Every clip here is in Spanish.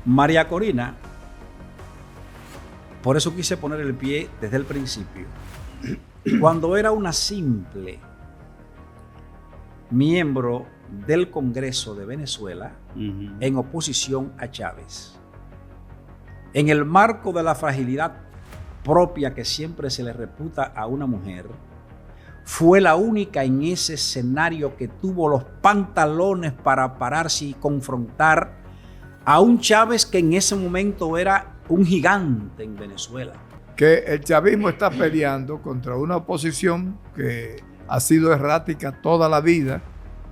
María Corina, por eso quise poner el pie desde el principio, cuando era una simple miembro del Congreso de Venezuela en oposición a Chávez, en el marco de la fragilidad propia que siempre se le reputa a una mujer, fue la única en ese escenario que tuvo los pantalones para pararse y confrontar a un Chávez que en ese momento era un gigante en Venezuela. Que el chavismo está peleando contra una oposición que ha sido errática toda la vida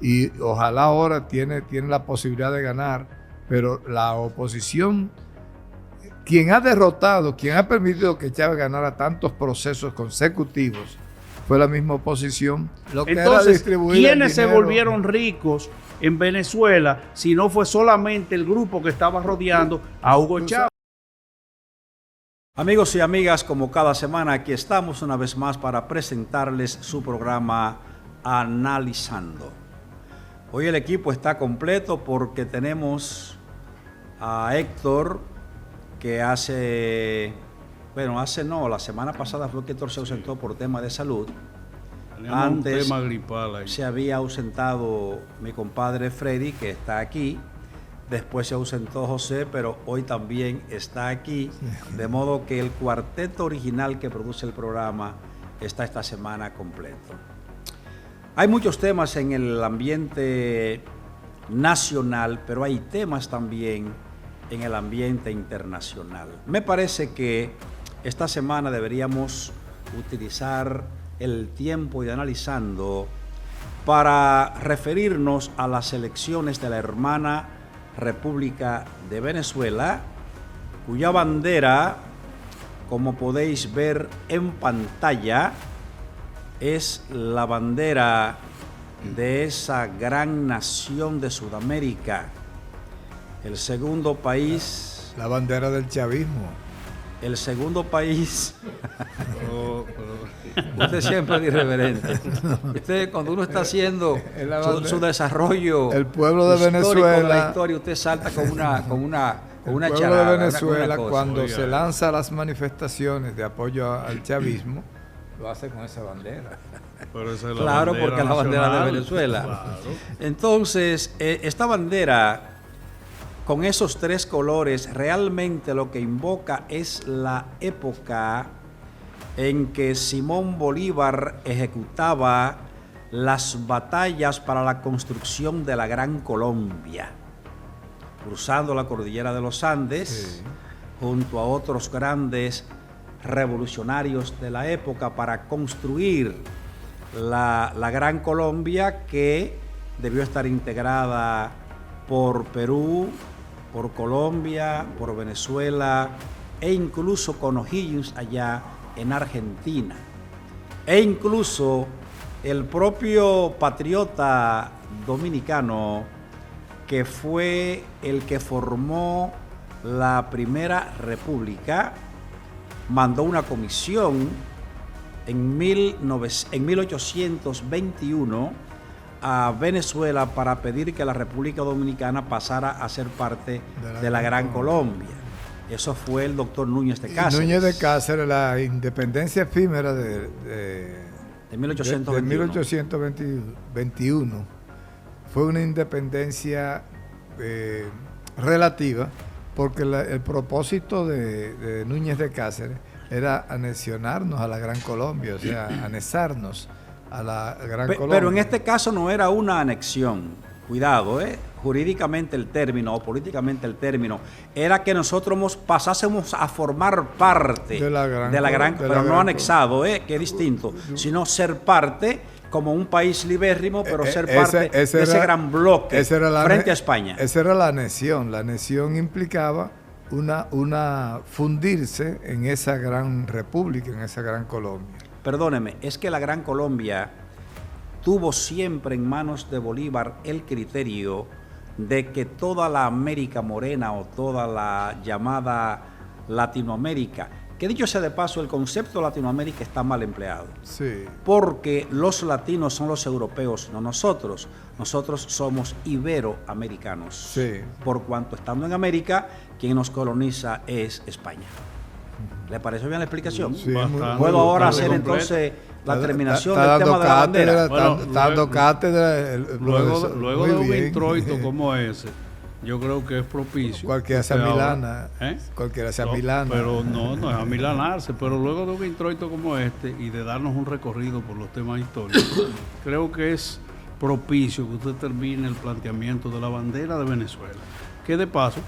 y ojalá ahora tiene la posibilidad de ganar, pero la oposición, quien ha derrotado, quien ha permitido que Chávez ganara tantos procesos consecutivos, fue la misma oposición. Lo que entonces, ¿quiénes se volvieron ricos en Venezuela si no fue solamente el grupo que estaba rodeando a Hugo Chávez? Amigos y amigas, como cada semana aquí estamos una vez más para presentarles su programa Analizando. Hoy el equipo está completo porque tenemos a Héctor, que la semana pasada fue que Héctor se ausentó por tema de salud. Antes un tema gripal ahí. Se había ausentado mi compadre Freddy, que está aquí. Después se ausentó José, pero hoy también está aquí. De modo que el cuarteto original que produce el programa está esta semana completo. Hay muchos temas en el ambiente nacional, pero hay temas también en el ambiente internacional. Me parece que esta semana deberíamos utilizar el tiempo de analizando para referirnos a las elecciones de la hermana República de Venezuela, cuya bandera, como podéis ver en pantalla, es la bandera de esa gran nación de Sudamérica, el segundo país. La bandera del chavismo. El segundo país. Usted siempre es irreverente. Usted, cuando uno está haciendo su desarrollo, el pueblo de Venezuela, la historia, usted salta con una el pueblo de Venezuela, cuando se lanza las manifestaciones de apoyo al chavismo, lo hace con esa bandera. Pero esa es la claro, bandera porque es la bandera de Venezuela. Claro. Entonces, esta bandera, con esos tres colores, realmente lo que invoca es la época en que Simón Bolívar ejecutaba las batallas para la construcción de la Gran Colombia, cruzando la cordillera de los Andes, junto a otros grandes revolucionarios de la época para construir la Gran Colombia, que debió estar integrada por Perú, por Colombia, por Venezuela e incluso con O'Higgins allá en Argentina. E incluso el propio patriota dominicano, que fue el que formó la Primera República, mandó una comisión en 1821 a Venezuela para pedir que la República Dominicana pasara a ser parte de la Gran Colombia. Eso fue el doctor Núñez de Cáceres. Núñez de Cáceres, la independencia efímera de 1821, fue una independencia relativa, porque el propósito de Núñez de Cáceres era anexionarnos a la Gran Colombia, o sea, anexarnos a la Gran Colombia. Pero en este caso no era una anexión, cuidado, jurídicamente el término o políticamente el término, era que nosotros pasásemos a formar parte de la gran pero no anexado, que es distinto, sino ser parte como un país libérrimo, pero ser parte de ese gran bloque frente a España. Esa era la anexión. La anexión implicaba una fundirse en esa gran república, en esa gran Colombia. Perdóneme, es que la Gran Colombia tuvo siempre en manos de Bolívar el criterio de que toda la América Morena o toda la llamada Latinoamérica que dicho sea de paso, el concepto de Latinoamérica está mal empleado. Sí. Porque los latinos son los europeos, no nosotros. Nosotros somos iberoamericanos. Sí. Por cuanto estando en América, quien nos coloniza es España. ¿Le pareció bien la explicación? Sí, Puedo ahora hacer completo. entonces la terminación Está del tema de la bandera. Está dando cátedra. Luego de un introito como ese, yo creo que es propicio. Cualquiera sea milana. Cualquiera sea milana. Pero no es amilanarse. Pero luego de un introito como este y de darnos un recorrido por los temas históricos, creo que es propicio que usted termine el planteamiento de la bandera de Venezuela. Que de paso,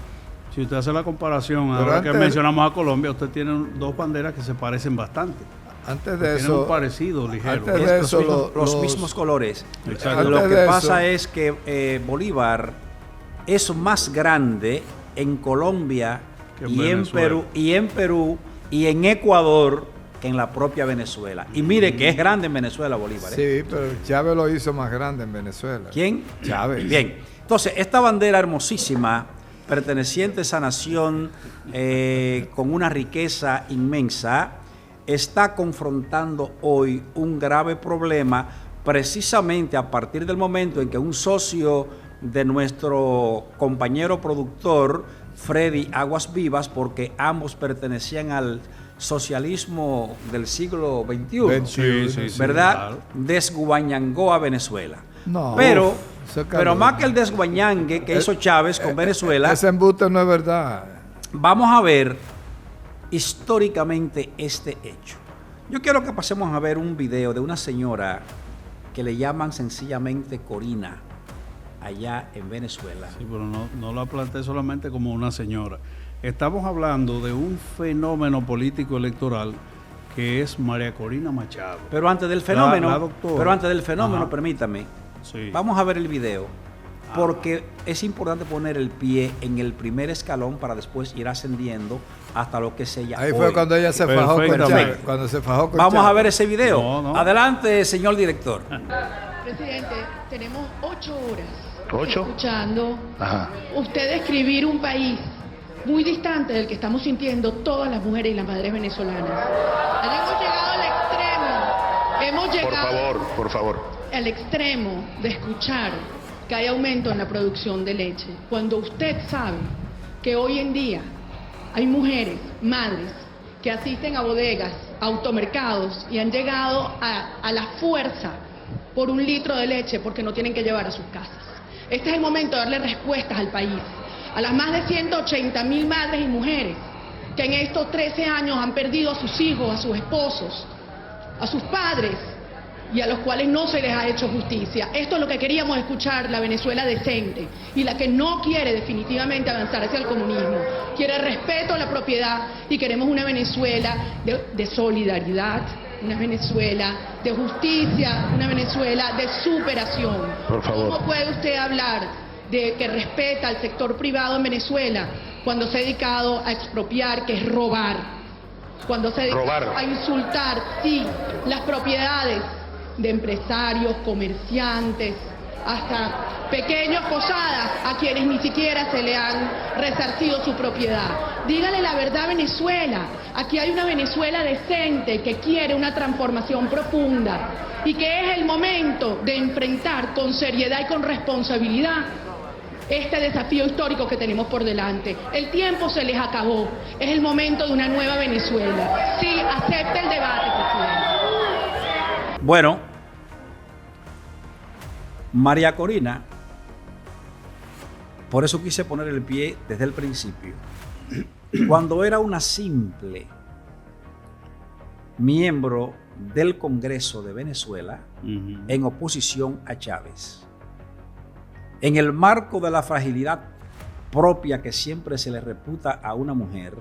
si usted hace la comparación, ahora que mencionamos a Colombia, usted tiene dos banderas que se parecen bastante. Antes de Tienen eso, un parecido ligero. antes de eso, los mismos colores. Exacto. Lo que de pasa eso- es que Bolívar es más grande en Colombia Que en y en Venezuela. Perú y en Ecuador que en la propia Venezuela. Y mire que es grande en Venezuela Bolívar. ¿eh? sí, pero Chávez lo hizo más grande en Venezuela. ¿Quién? Chávez. Bien. Entonces, esta bandera hermosísima, perteneciente a esa nación con una riqueza inmensa, está confrontando hoy un grave problema precisamente a partir del momento en que un socio de nuestro compañero productor, Freddy Aguas Vivas, porque ambos pertenecían al socialismo del siglo XXI, Sí, ¿verdad? claro. Desguañangó a Venezuela. No, Pero eso es pero calor. más que el desguañangue que hizo Chávez con Venezuela, Ese embuste no es verdad. vamos a ver históricamente este hecho. Yo quiero que pasemos a ver un video de una señora que le llaman sencillamente Corina, allá en Venezuela. Sí, pero no la planteé solamente como una señora. Estamos hablando de un fenómeno político electoral que es María Corina Machado. Pero antes del fenómeno, La doctora. Ajá. permítame, Sí. vamos a ver el video, porque es importante poner el pie en el primer escalón para después ir ascendiendo hasta lo que es ella Ahí hoy. fue cuando ella se fajó con Perfectamente. Chávez. Cuando se fajó con Vamos a Chávez. ver ese video. No. Adelante, señor director. Presidente, tenemos 8 horas ¿8? escuchando Ajá. usted describir un país muy distante del que estamos sintiendo todas las mujeres y las madres venezolanas. Hemos llegado al extremo, hemos llegado Por favor. al extremo de escuchar que hay aumento en la producción de leche, cuando usted sabe que hoy en día hay mujeres, madres, que asisten a bodegas, a automercados y han llegado a la fuerza por un litro de leche porque no tienen que llevar a sus casas. Este es el momento de darle respuestas al país, a las más de 180.000 madres y mujeres que en estos 13 años han perdido a sus hijos, a sus esposos, a sus padres, y a los cuales no se les ha hecho justicia. Esto es lo que queríamos escuchar, la Venezuela decente, y la que no quiere definitivamente avanzar hacia el comunismo. Quiere respeto a la propiedad y queremos una Venezuela de solidaridad, una Venezuela de justicia, una Venezuela de superación. Por favor. ¿Cómo puede usted hablar de que respeta al sector privado en Venezuela cuando se ha dedicado a expropiar, que es robar? Cuando se dedica Robar. a insultar, sí, las propiedades de empresarios, comerciantes, hasta pequeños posadas a quienes ni siquiera se le han resarcido su propiedad. Dígale la verdad a Venezuela. Aquí hay una Venezuela decente que quiere una transformación profunda y que es el momento de enfrentar con seriedad y con responsabilidad este desafío histórico que tenemos por delante. El tiempo se les acabó. Es el momento de una nueva Venezuela. Sí, acepte el debate, presidente. Bueno, María Corina, por eso quise poner el pie desde el principio. Cuando era una simple miembro del Congreso de Venezuela, en oposición a Chávez, en el marco de la fragilidad propia que siempre se le reputa a una mujer,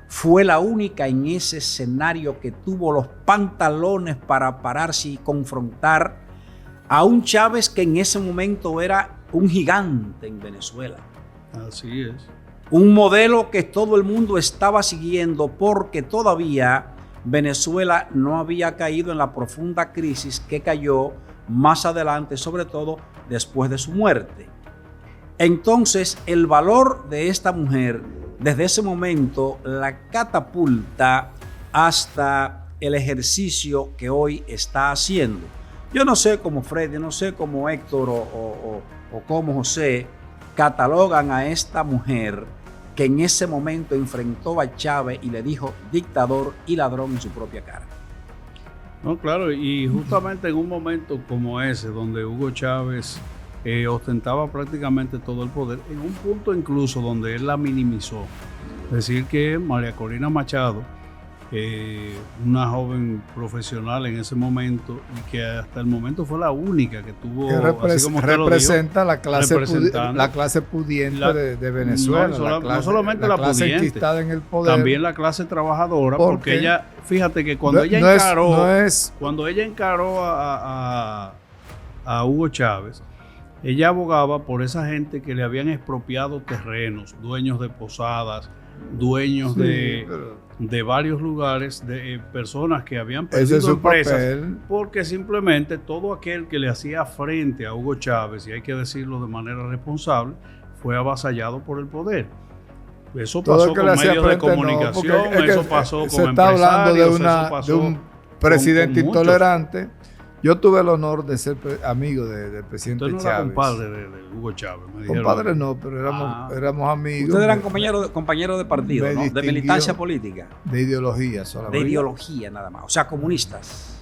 fue la única en ese escenario que tuvo los pantalones para pararse y confrontar a un Chávez que en ese momento era un gigante en Venezuela. Así es. Un modelo que todo el mundo estaba siguiendo porque todavía Venezuela no había caído en la profunda crisis que cayó más adelante, sobre todo después de su muerte. Entonces, el valor de esta mujer desde ese momento la catapulta hasta el ejercicio que hoy está haciendo. Yo no sé cómo Freddy, no sé cómo Héctor o cómo José catalogan a esta mujer que en ese momento enfrentó a Chávez y le dijo dictador y ladrón en su propia cara. No, claro, y justamente en un momento como ese, donde Hugo Chávez ostentaba prácticamente todo el poder, en un punto incluso donde él la minimizó. Es decir, que María Corina Machado, una joven profesional en ese momento y que hasta el momento fue la única que tuvo, así como representa la clase pudiente de Venezuela, no solamente la clase pudiente, enquistada en el poder, también la clase trabajadora, porque ella, fíjate que cuando ella encaró a Hugo Chávez, ella abogaba por esa gente que le habían expropiado terrenos, dueños de posadas, dueños de varios lugares, de personas que habían perdido empresas, porque simplemente todo aquel que le hacía frente a Hugo Chávez, y hay que decirlo de manera responsable, fue avasallado por el poder. Eso pasó con medios de comunicación, eso pasó con empresarios. Se está hablando de un presidente intolerante. Yo tuve el honor de ser amigo del presidente Chávez. Usted no era compadre de Hugo Chávez, me dijeron. Compadre no, pero éramos amigos. Ustedes eran compañeros de partido, ¿no? De militancia política. De ideología solamente. De ideología nada más, o sea, comunistas.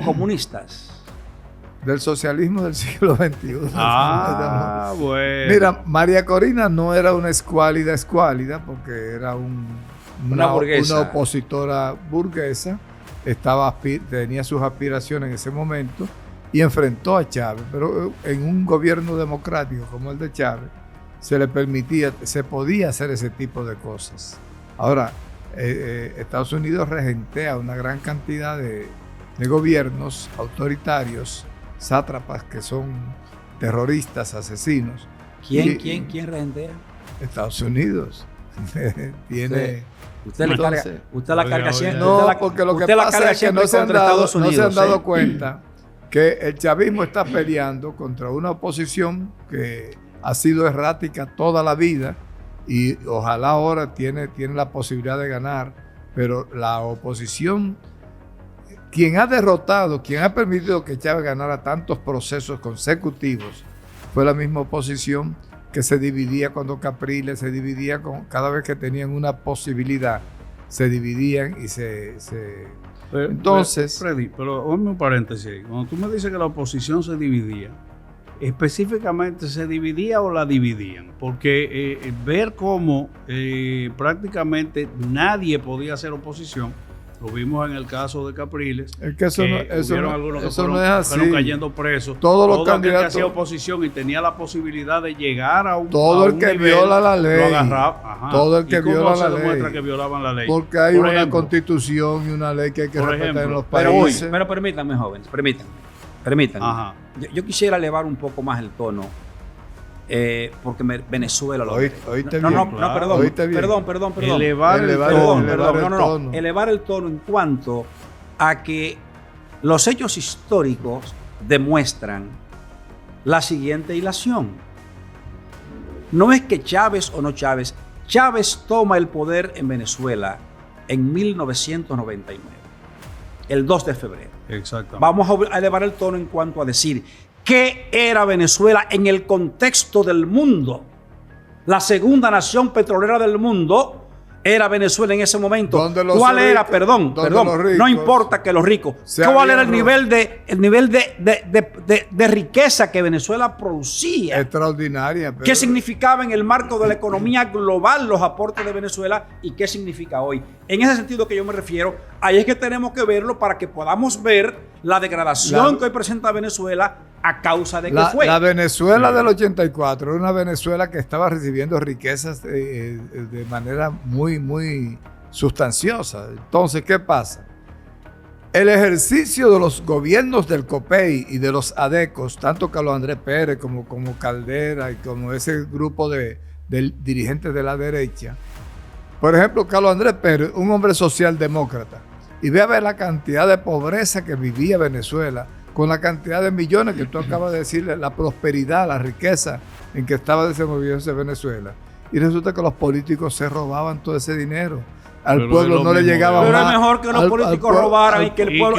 Comunistas. Del socialismo del siglo XXI. Bueno. Mira, María Corina no era una escuálida, porque era una opositora burguesa. Tenía sus aspiraciones en ese momento y enfrentó a Chávez, pero en un gobierno democrático como el de Chávez se podía hacer ese tipo de cosas. Ahora, Estados Unidos regentea una gran cantidad de gobiernos autoritarios, sátrapas que son terroristas, asesinos. ¿Quién regentea? Estados Unidos. Tiene... Sí. Usted la carga siempre. No, porque lo que pasa es que no se han dado cuenta que el chavismo está peleando contra una oposición que ha sido errática toda la vida y ojalá ahora tiene la posibilidad de ganar, pero la oposición, quien ha permitido que Chávez ganara tantos procesos consecutivos, fue la misma oposición que se dividía cuando Capriles se dividía cada vez que tenían una posibilidad, se dividían y entonces... Freddy, pero hazme un paréntesis ahí. Cuando tú me dices que la oposición se dividía, específicamente ¿se dividía o la dividían? Porque ver cómo prácticamente nadie podía hacer oposición, lo vimos en el caso de Capriles. Es que eso no es así. Fueron cayendo presos. Todos los candidatos que hacía oposición y tenía la posibilidad de llegar a un todo el que viola la ley. Lo agarraba. Todo el que viola la ley. ¿Cómo se demuestra que violaban la ley? Porque hay una constitución y una ley que hay que respetar en los países. Pero permítanme, jóvenes, permítanme. Ajá. Yo quisiera elevar un poco más el tono. Porque Venezuela lo perdón. Elevar el tono en cuanto a que los hechos históricos demuestran la siguiente hilación. No es que Chávez o no Chávez toma el poder en Venezuela en 1999, el 2 de febrero. Exactamente. Vamos a elevar el tono en cuanto a decir ¿qué era Venezuela en el contexto del mundo? La segunda nación petrolera del mundo era Venezuela en ese momento. ¿Cuál era? Perdón, no importa que los ricos. ¿Cuál era el nivel de riqueza que Venezuela producía? Extraordinaria. ¿Qué significaba en el marco de la economía global los aportes de Venezuela y qué significa hoy? En ese sentido que yo me refiero, ahí es que tenemos que verlo para que podamos ver la degradación que hoy presenta Venezuela a causa de que fue. La Venezuela del 84 era una Venezuela que estaba recibiendo riquezas de manera muy, muy sustanciosa. Entonces, ¿qué pasa? El ejercicio de los gobiernos del COPEI y de los ADECOS, tanto Carlos Andrés Pérez como Caldera y como ese grupo de dirigentes de la derecha. Por ejemplo, Carlos Andrés Pérez, un hombre socialdemócrata, y ve a ver la cantidad de pobreza que vivía Venezuela, con la cantidad de millones que tú acabas de decirle, la prosperidad, la riqueza en que estaba desenvolviéndose Venezuela. y resulta que los políticos se robaban todo ese dinero. Al Pero pueblo no le llegaba Pero más. es mejor que los políticos robaran y que el pueblo,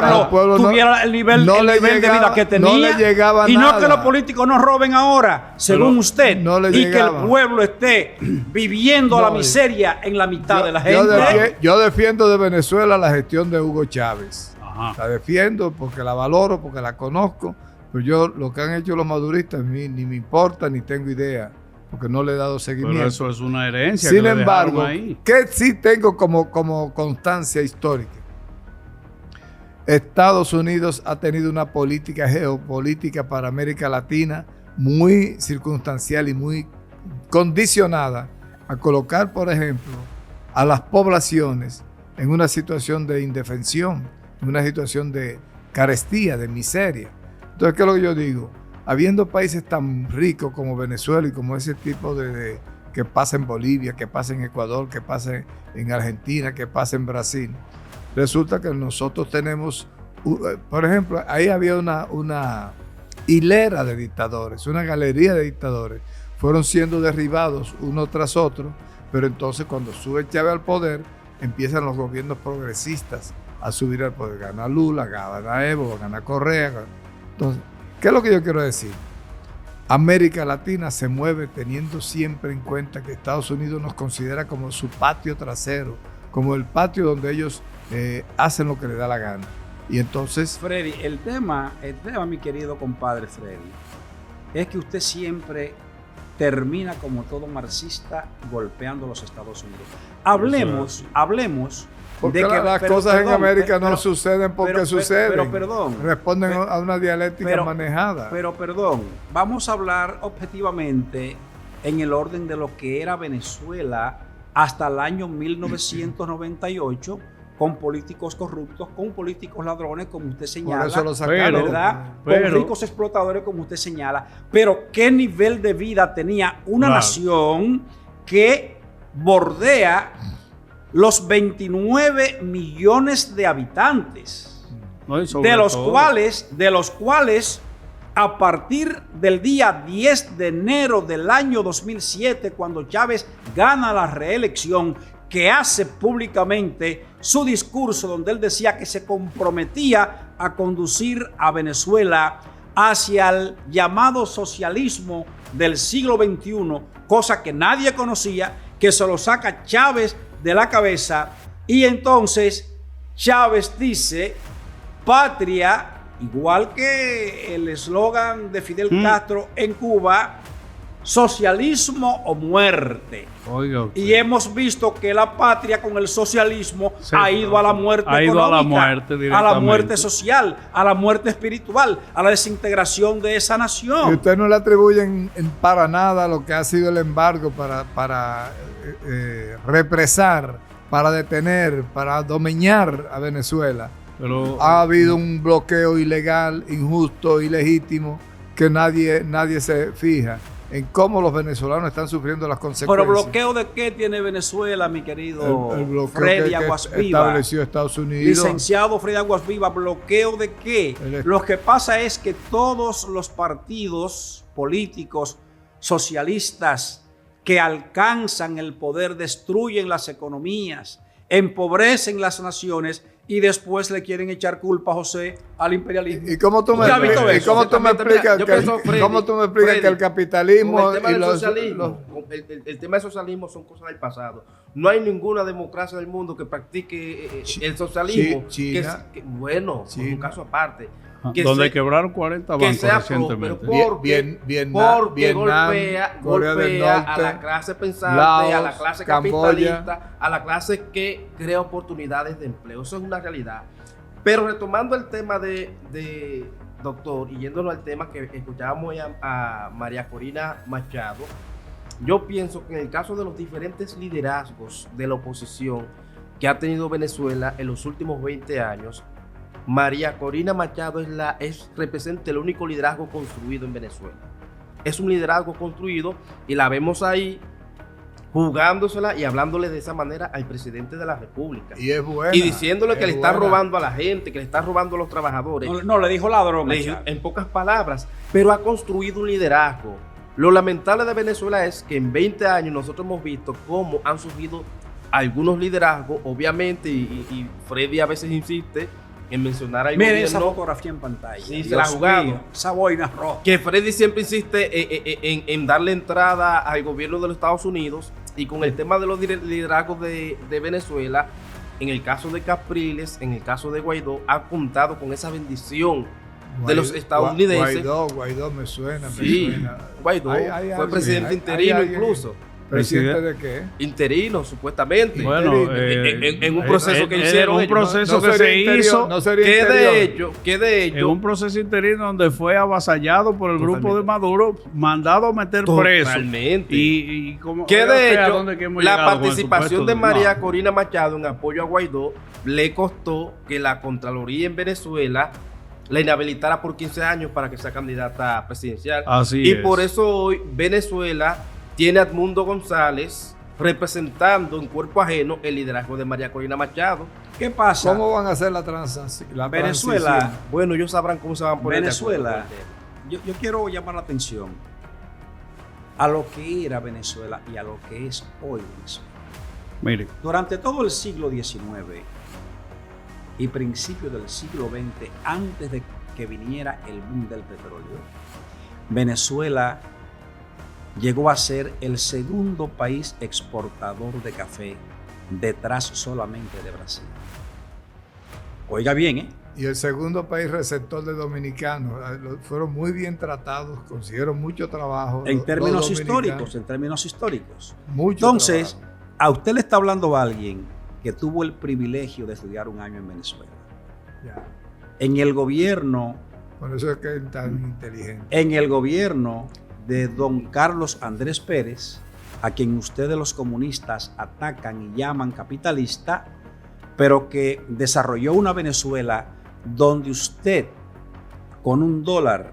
Al pueblo tuviera el nivel de vida que tenía. No le llegaba y nada. no que los políticos nos roben ahora, según usted. No le y llegaba. que el pueblo esté viviendo la miseria en la mitad de la gente. Yo defiendo de Venezuela la gestión de Hugo Chávez. Ajá. La defiendo porque la valoro, porque la conozco. Pero yo, lo que han hecho los maduristas, a mí ni me importa, ni tengo idea, porque no le he dado seguimiento. Pero eso es una herencia. Sin que embargo, le ahí. que sí tengo como constancia histórica. Estados Unidos ha tenido una política geopolítica para América Latina muy circunstancial y muy condicionada a colocar, por ejemplo, a las poblaciones en una situación de indefensión, en una situación de carestía, de miseria. Entonces, ¿qué es lo que yo digo? Habiendo países tan ricos como Venezuela y como ese tipo de que pasa en Bolivia, que pasa en Ecuador, que pasa en Argentina, que pasa en Brasil, resulta que nosotros tenemos, por ejemplo, ahí había una hilera de dictadores, una galería de dictadores, fueron siendo derribados uno tras otro, pero entonces cuando sube Chávez al poder, empiezan los gobiernos progresistas a subir al poder. Gana Lula, gana Evo, gana Correa. Entonces, ¿qué es lo que yo quiero decir? América Latina se mueve teniendo siempre en cuenta que Estados Unidos nos considera como su patio trasero, como el patio donde ellos hacen lo que les da la gana. Y entonces... Freddy, el tema, mi querido compadre Freddy, es que usted siempre termina como todo marxista golpeando a los Estados Unidos. Hablemos porque de que las cosas en América no suceden porque suceden. Pero perdón. Responden a una dialéctica manejada. Pero perdón, vamos a hablar objetivamente en el orden de lo que era Venezuela hasta el año 1998, con políticos corruptos, con políticos ladrones, como usted señala. Por eso lo sacaron. ¿Verdad? Con ricos explotadores, como usted señala. Pero ¿qué nivel de vida tenía una nación que bordea los 29 millones de habitantes? No, de los cuales a partir del día 10 de enero del año 2007, cuando Chávez gana la reelección, que hace públicamente su discurso donde él decía que se comprometía a conducir a Venezuela hacia el llamado socialismo del siglo XXI, cosa que nadie conocía, que se lo saca Chávez de la cabeza, y entonces Chávez dice: patria, igual que el eslogan de Fidel Castro en Cuba, socialismo o muerte. Oiga, y hemos visto que la patria con el socialismo ha ido a la muerte económica, a la muerte social, a la muerte espiritual, a la desintegración de esa nación. Y ustedes no le atribuyen para nada lo que ha sido el embargo para represar, para detener, para domeñar a Venezuela. Pero ha habido un bloqueo ilegal, injusto, ilegítimo, que nadie se fija en cómo los venezolanos están sufriendo las consecuencias. ¿Pero bloqueo de qué tiene Venezuela, mi querido el bloqueo Freddy que Aguasviva? Estableció Estados Unidos. Licenciado Freddy Aguasviva, ¿bloqueo de qué? Lo que pasa es que todos los partidos políticos socialistas que alcanzan el poder destruyen las economías, empobrecen las naciones y después le quieren echar culpa, José, al imperialismo. ¿Y cómo tú me explicas que el capitalismo el tema del socialismo, el tema del socialismo son cosas del pasado? No hay ninguna democracia del mundo que practique el socialismo. China. Bueno, es un caso aparte. Donde quebraron 40 bancos recientemente. Porque golpea a la clase pensante, Laos, a la clase capitalista, Camboya, a la clase que crea oportunidades de empleo. Eso es una realidad. Pero retomando el tema de doctor, y yéndonos al tema que escuchábamos a María Corina Machado, yo pienso que en el caso de los diferentes liderazgos de la oposición que ha tenido Venezuela en los últimos 20 años, María Corina Machado representa el único liderazgo construido en Venezuela. Es un liderazgo construido y la vemos ahí jugándosela y hablándole de esa manera al presidente de la República. Y es buena. Y diciéndole que le está robando a la gente, que le está robando a los trabajadores. No, le dijo ladrón. En pocas palabras, pero ha construido un liderazgo Lo lamentable de Venezuela es que en 20 años nosotros hemos visto cómo han surgido algunos liderazgos, obviamente, y Freddy a veces insiste en mencionar al Miren esa gobierno. Fotografía en pantalla. Sí, se la ha jugado. Esa boina roja. Que Freddy siempre insiste en darle entrada al gobierno de los Estados Unidos, y con el tema de los liderazgos de Venezuela, en el caso de Capriles, en el caso de Guaidó, ha contado con esa bendición de los estadounidenses. Guaidó me suena. Guaidó fue presidente interino incluso. ¿Presidente de qué? Interino, supuestamente. Bueno, en un proceso que hicieron. En un proceso que se hizo. No sería que de hecho. En un proceso interino donde fue avasallado por el grupo de Maduro, mandado a meter preso. Totalmente. Y como, que de hecho, la participación de María Corina Machado en apoyo a Guaidó le costó que la Contraloría en Venezuela la inhabilitara por 15 años para que sea candidata presidencial. Así es. Por eso hoy Venezuela tiene a Edmundo González representando en cuerpo ajeno el liderazgo de María Corina Machado. ¿Qué pasa? ¿Cómo van a hacer la transición? Venezuela. Bueno, ellos sabrán cómo se van a poner. Venezuela. Yo quiero llamar la atención a lo que era Venezuela y a lo que es hoy Venezuela. Mire. Durante todo el siglo XIX y principios del siglo XX, antes de que viniera el boom del petróleo, Venezuela llegó a ser el segundo país exportador de café, detrás solamente de Brasil. Oiga bien, ¿eh? Y el segundo país receptor de dominicanos. Fueron muy bien tratados, consiguieron mucho trabajo. En términos históricos. Mucho Entonces, trabajo. a usted le está hablando a alguien que tuvo el privilegio de estudiar un año en Venezuela. Ya. En el gobierno. Por eso es que es tan inteligente. En el gobierno de don Carlos Andrés Pérez, a quien ustedes los comunistas atacan y llaman capitalista, pero que desarrolló una Venezuela donde usted con $1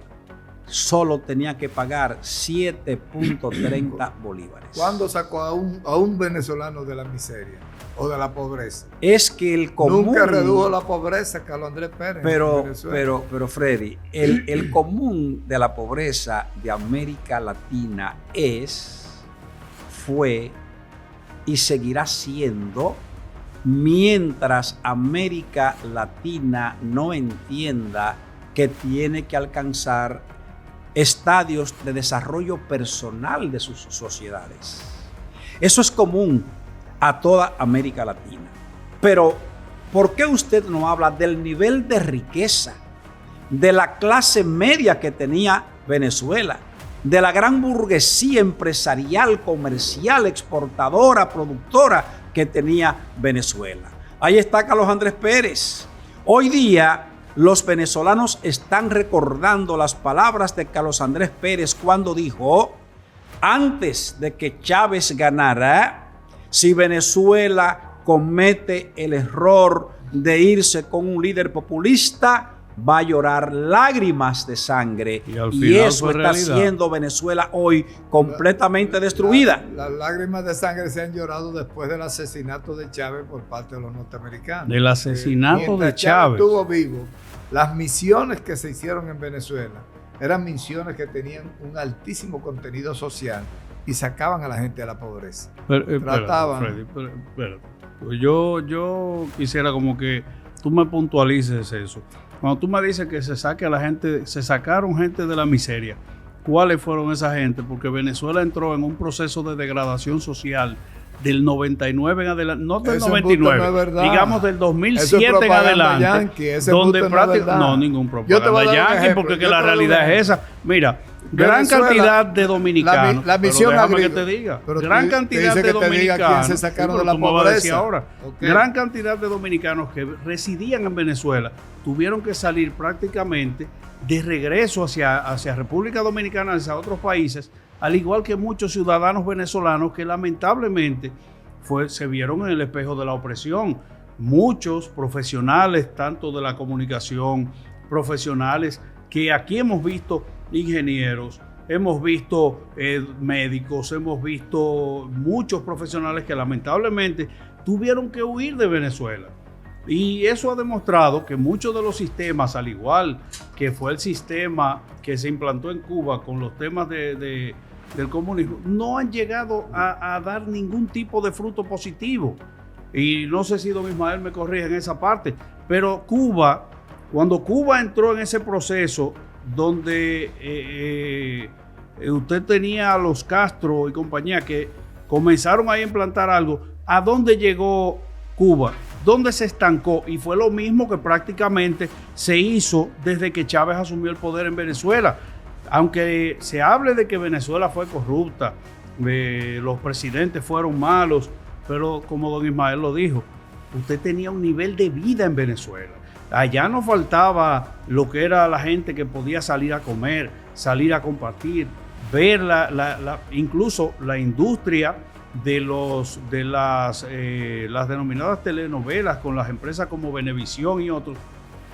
solo tenía que pagar 7.30 bolívares. ¿Cuándo sacó a un venezolano de la miseria o de la pobreza? Es que el común... Nunca redujo la pobreza Carlos Andrés Pérez. Pero Freddy, el común de la pobreza de América Latina fue y seguirá siendo, mientras América Latina no entienda que tiene que alcanzar estadios de desarrollo personal de sus sociedades. Eso es común a toda América Latina. Pero, ¿por qué usted no habla del nivel de riqueza, de la clase media que tenía Venezuela, de la gran burguesía empresarial, comercial, exportadora, productora que tenía Venezuela? Ahí está Carlos Andrés Pérez. Hoy día los venezolanos están recordando las palabras de Carlos Andrés Pérez cuando dijo, antes de que Chávez ganara, si Venezuela comete el error de irse con un líder populista, va a llorar lágrimas de sangre. Y eso está haciendo Venezuela hoy completamente destruida. Las lágrimas de sangre se han llorado después del asesinato de Chávez por parte de los norteamericanos. Del asesinato de Chávez. Estuvo vivo. Las misiones que se hicieron en Venezuela eran misiones que tenían un altísimo contenido social y sacaban a la gente de la pobreza. Trataban. Freddy, yo quisiera como que tú me puntualices eso. Cuando tú me dices que se saque a la gente, se sacaron gente de la miseria, ¿cuáles fueron esa gente? Porque Venezuela entró en un proceso de degradación social del 99 en adelante, no del 99, no digamos del 2007 en adelante, yankee, donde prácticamente no ningún propaganda yankee, porque que la realidad es esa. Mira, gran cantidad de dominicanos, la misión pero déjame agrícola, que te diga, pero gran cantidad de dominicanos, se sacaron de la pobreza. Ahora, okay. Gran cantidad de dominicanos que residían en Venezuela tuvieron que salir prácticamente de regreso hacia República Dominicana, hacia otros países, al igual que muchos ciudadanos venezolanos que lamentablemente se vieron en el espejo de la opresión. Muchos profesionales, tanto de la comunicación, profesionales, que aquí hemos visto ingenieros, hemos visto médicos, hemos visto muchos profesionales que lamentablemente tuvieron que huir de Venezuela. Y eso ha demostrado que muchos de los sistemas, al igual que fue el sistema que se implantó en Cuba con los temas de del comunismo, no han llegado a dar ningún tipo de fruto positivo. Y no sé si don Ismael me corrige en esa parte, pero Cuba, cuando Cuba entró en ese proceso donde usted tenía a los Castro y compañía que comenzaron ahí a implantar algo, ¿a dónde llegó Cuba? ¿Dónde se estancó? Y fue lo mismo que prácticamente se hizo desde que Chávez asumió el poder en Venezuela. Aunque se hable de que Venezuela fue corrupta, los presidentes fueron malos, pero como don Ismael lo dijo, usted tenía un nivel de vida en Venezuela. Allá no faltaba lo que era la gente que podía salir a comer, salir a compartir, ver incluso la industria de las denominadas telenovelas con las empresas como Venevisión y otros.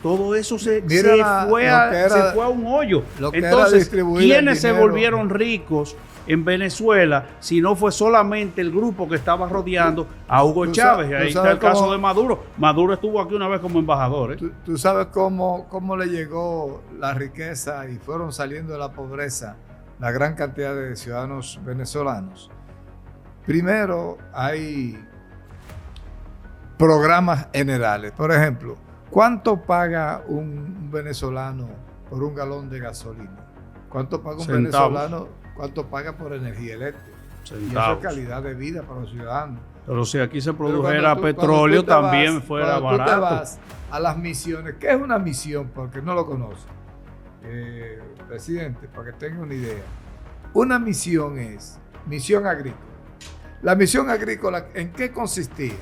Todo eso se fue a un hoyo. Entonces, ¿quiénes se volvieron ricos en Venezuela si no fue solamente el grupo que estaba rodeando a Hugo Chávez? Ahí está el caso de Maduro. Maduro estuvo aquí una vez como embajador. ¿Tú sabes cómo le llegó la riqueza y fueron saliendo de la pobreza la gran cantidad de ciudadanos venezolanos? Primero, hay programas generales. Por ejemplo, ¿cuánto paga un venezolano por un galón de gasolina? ¿Cuánto paga un venezolano? ¿Cuánto paga por energía eléctrica? Centavos. Y eso es calidad de vida para los ciudadanos. Pero si aquí se produjera petróleo, también fuera barato. Tú te vas a las misiones. ¿Qué es una misión? Porque no lo conoce. Presidente, para que tenga una idea. Una misión es misión agrícola. La misión agrícola, ¿en qué consistía?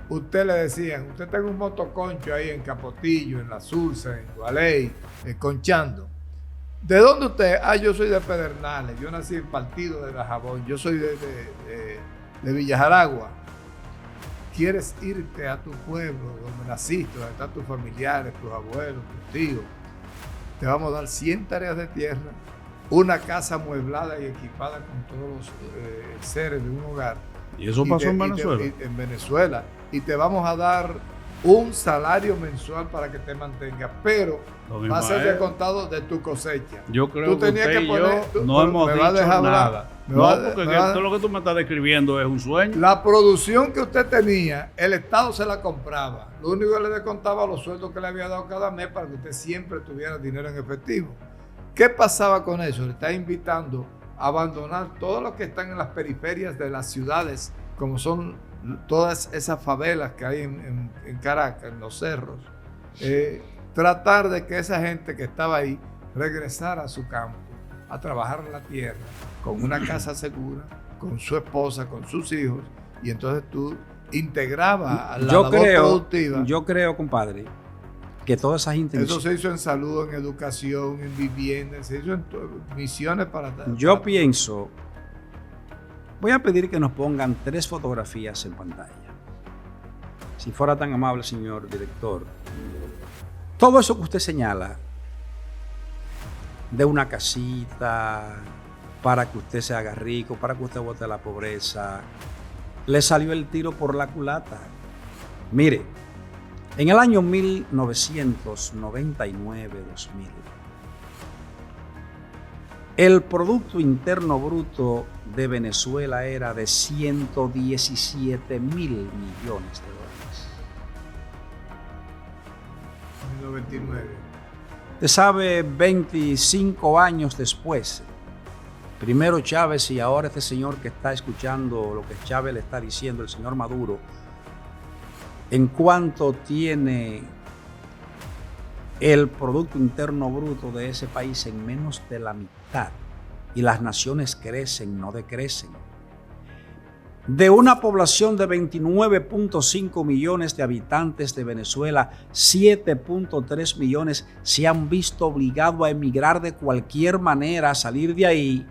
Usted le decían, usted tiene un motoconcho ahí en Capotillo, en La Sursa, en Gualey, conchando. ¿De dónde usted? Yo soy de Pedernales, yo nací en Partido de Dajabón, yo soy de Villajaragua. ¿Quieres irte a tu pueblo, donde naciste, donde están tus familiares, tus abuelos, tus tíos? Te vamos a dar 100 tareas de tierra, una casa amueblada y equipada con todos los seres de un hogar. ¿Y eso pasó en Venezuela? En Venezuela. Y te vamos a dar un salario mensual para que te mantenga, pero va a ser descontado de tu cosecha. Yo creo que usted y yo no hemos dicho nada. Porque todo lo que tú me estás describiendo es un sueño. La producción que usted tenía, el Estado se la compraba. Lo único que le descontaba los sueldos que le había dado cada mes para que usted siempre tuviera dinero en efectivo. ¿Qué pasaba con eso? Le está invitando a abandonar todo lo que están en las periferias de las ciudades, como son todas esas favelas que hay en Caracas, en los cerros. Tratar de que esa gente que estaba ahí regresara a su campo, a trabajar en la tierra, con una casa segura, con su esposa, con sus hijos, y entonces tú integrabas a la labor productiva. Yo creo, compadre, que todas esas intenciones... Eso se hizo en salud, en educación, en vivienda, se hizo en misiones para... Yo pienso... Voy a pedir que nos pongan 3 fotografías en pantalla. Si fuera tan amable, señor director. Todo eso que usted señala, de una casita, para que usted se haga rico, para que usted bote la pobreza, le salió el tiro por la culata. Mire, en el año 1999-2000, el Producto Interno Bruto de Venezuela era de 117 mil millones de dólares. 1999. Usted sabe, 25 años después, primero Chávez y ahora este señor que está escuchando lo que Chávez le está diciendo, el señor Maduro, ¿en cuánto tiene el Producto Interno Bruto de ese país? En menos de la mitad. Y las naciones crecen, no decrecen. De una población de 29.5 millones de habitantes de Venezuela, 7.3 millones se han visto obligados a emigrar de cualquier manera, a salir de ahí,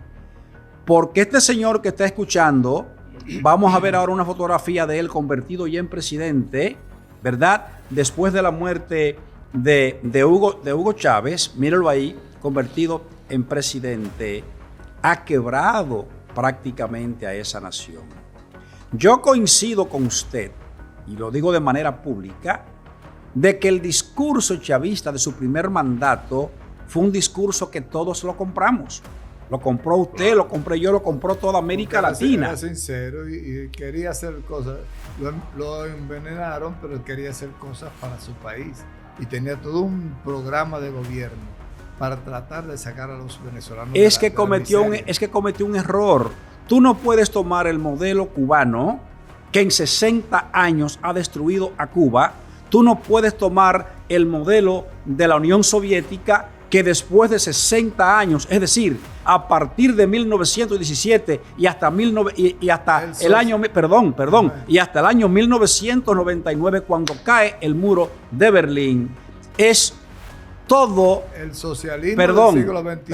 porque este señor que está escuchando, vamos a ver ahora una fotografía de él convertido ya en presidente, ¿verdad? Después de la muerte de Hugo Chávez, mírenlo ahí, convertido en presidente, ha quebrado prácticamente a esa nación. Yo coincido con usted, y lo digo de manera pública, de que el discurso chavista de su primer mandato fue un discurso que todos lo compramos. Lo compró usted, lo compré yo, lo compró toda América Latina. Era sincero y quería hacer cosas. Lo envenenaron, pero él quería hacer cosas para su país. Y tenía todo un programa de gobierno para tratar de sacar a los venezolanos. Es que cometió un error. Tú no puedes tomar el modelo cubano que en 60 años ha destruido a Cuba. Tú no puedes tomar el modelo de la Unión Soviética que después de 60 años, es decir, a partir de 1917 y hasta el año 1999, cuando cae el muro de Berlín, es todo el socialismo del siglo XXI.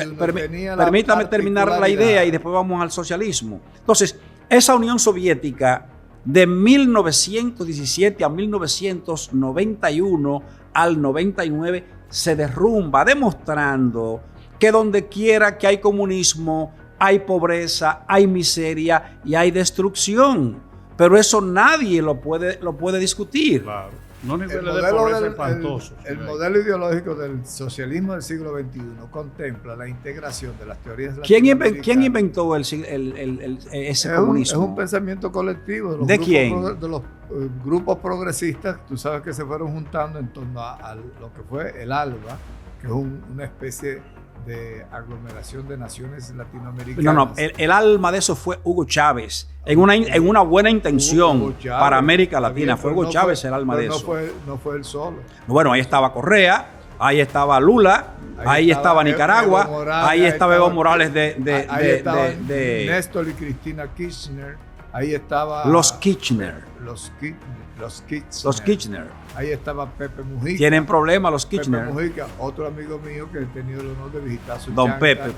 Permítame terminar la idea y después vamos al socialismo. Entonces, esa Unión Soviética de 1917 a 1991 al 99 se derrumba, demostrando que donde quiera que hay comunismo, hay pobreza, hay miseria y hay destrucción. Pero eso nadie lo puede discutir. Claro. No niveles de pobreza espantosos. El modelo ideológico del socialismo del siglo XXI contempla la integración de las teorías latinoamericanas. ¿Quién inventó ese comunismo? Es un pensamiento colectivo. ¿De quién? De los grupos progresistas, tú sabes que se fueron juntando en torno a lo que fue el ALBA, que es una especie de aglomeración de naciones latinoamericanas. No, el alma de eso fue Hugo Chávez, en una buena intención para América Latina. Fue Hugo Chávez el alma de eso. No fue él solo. Bueno, ahí estaba Correa, ahí estaba Lula, ahí estaba Nicaragua, Morales, ahí estaba Evo Morales de Néstor y Cristina Kirchner, ahí estaba los Kirchner. Ahí estaba Pepe Mujica. Tienen problemas los Kirchner. Pepe Mujica, otro amigo mío que he tenido el honor de visitar su Don Pepe.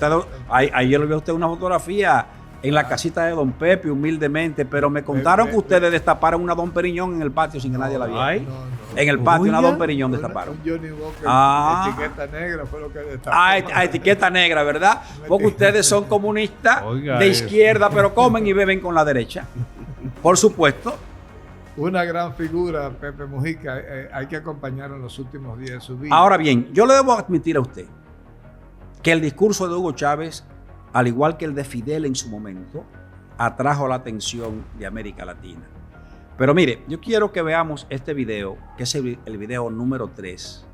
Ayer lo vio usted una fotografía en la casita de Don Pepe, humildemente, pero me contaron que ustedes destaparon una Don Periñón en el patio sin que nadie la viera. En el patio una Don Periñón destaparon. Johnny Walker, etiqueta negra fue lo que destapó. Etiqueta negra, ¿verdad? Porque ustedes son comunistas de izquierda, pero comen y beben con la derecha. Por supuesto. Una gran figura, Pepe Mujica, hay que acompañarlo en los últimos días de su vida. Ahora bien, yo le debo admitir a usted que el discurso de Hugo Chávez, al igual que el de Fidel en su momento, atrajo la atención de América Latina. Pero mire, yo quiero que veamos este video, que es el video número 3,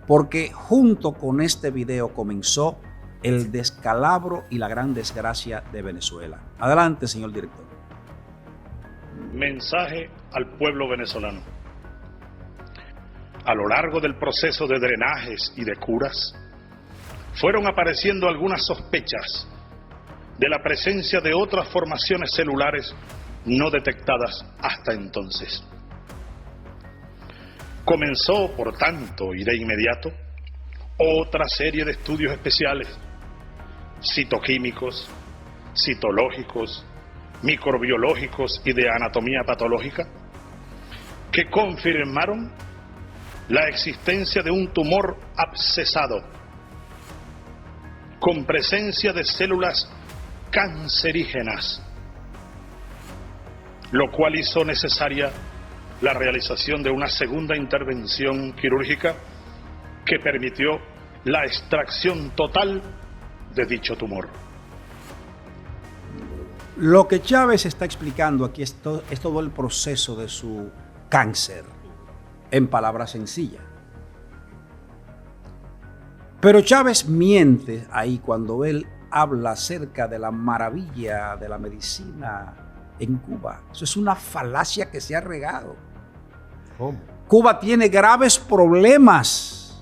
porque junto con este video comenzó el descalabro y la gran desgracia de Venezuela. Adelante, señor director. Mensaje al pueblo venezolano. A lo largo del proceso de drenajes y de curas, fueron apareciendo algunas sospechas de la presencia de otras formaciones celulares no detectadas hasta entonces. Comenzó, por tanto, y de inmediato, otra serie de estudios especiales, citoquímicos, citológicos, microbiológicos y de anatomía patológica, que confirmaron la existencia de un tumor abscesado con presencia de células cancerígenas, lo cual hizo necesaria la realización de una segunda intervención quirúrgica que permitió la extracción total de dicho tumor. Lo que Chávez está explicando aquí es todo el proceso de su cáncer, en palabras sencillas. Pero Chávez miente ahí cuando él habla acerca de la maravilla de la medicina en Cuba. Eso es una falacia que se ha regado. ¿Cómo? Cuba tiene graves problemas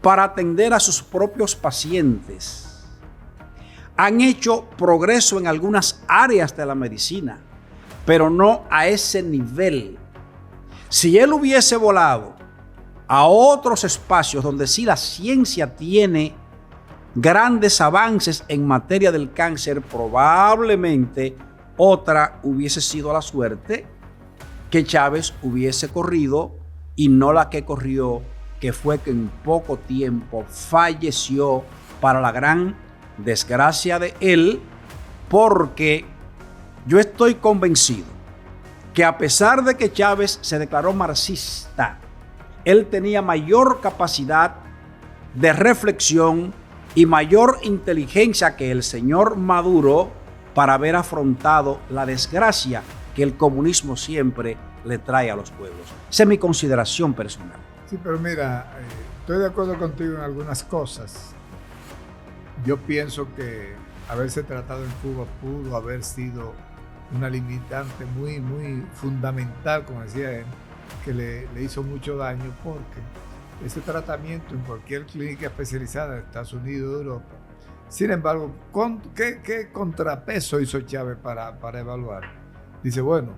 para atender a sus propios pacientes. Han hecho progreso en algunas áreas de la medicina, pero no a ese nivel. Si él hubiese volado a otros espacios donde sí la ciencia tiene grandes avances en materia del cáncer, probablemente otra hubiese sido la suerte que Chávez hubiese corrido y no la que corrió, que fue que en poco tiempo falleció, para la gran desgracia de él, porque yo estoy convencido que a pesar de que Chávez se declaró marxista, él tenía mayor capacidad de reflexión y mayor inteligencia que el señor Maduro para haber afrontado la desgracia que el comunismo siempre le trae a los pueblos. Esa es mi consideración personal. Sí, pero mira, estoy de acuerdo contigo en algunas cosas. Yo pienso que haberse tratado en Cuba pudo haber sido una limitante muy, muy fundamental, como decía él, que le hizo mucho daño, porque ese tratamiento en cualquier clínica especializada de Estados Unidos, de Europa. Sin embargo, ¿qué contrapeso hizo Chávez para evaluar? Dice, bueno,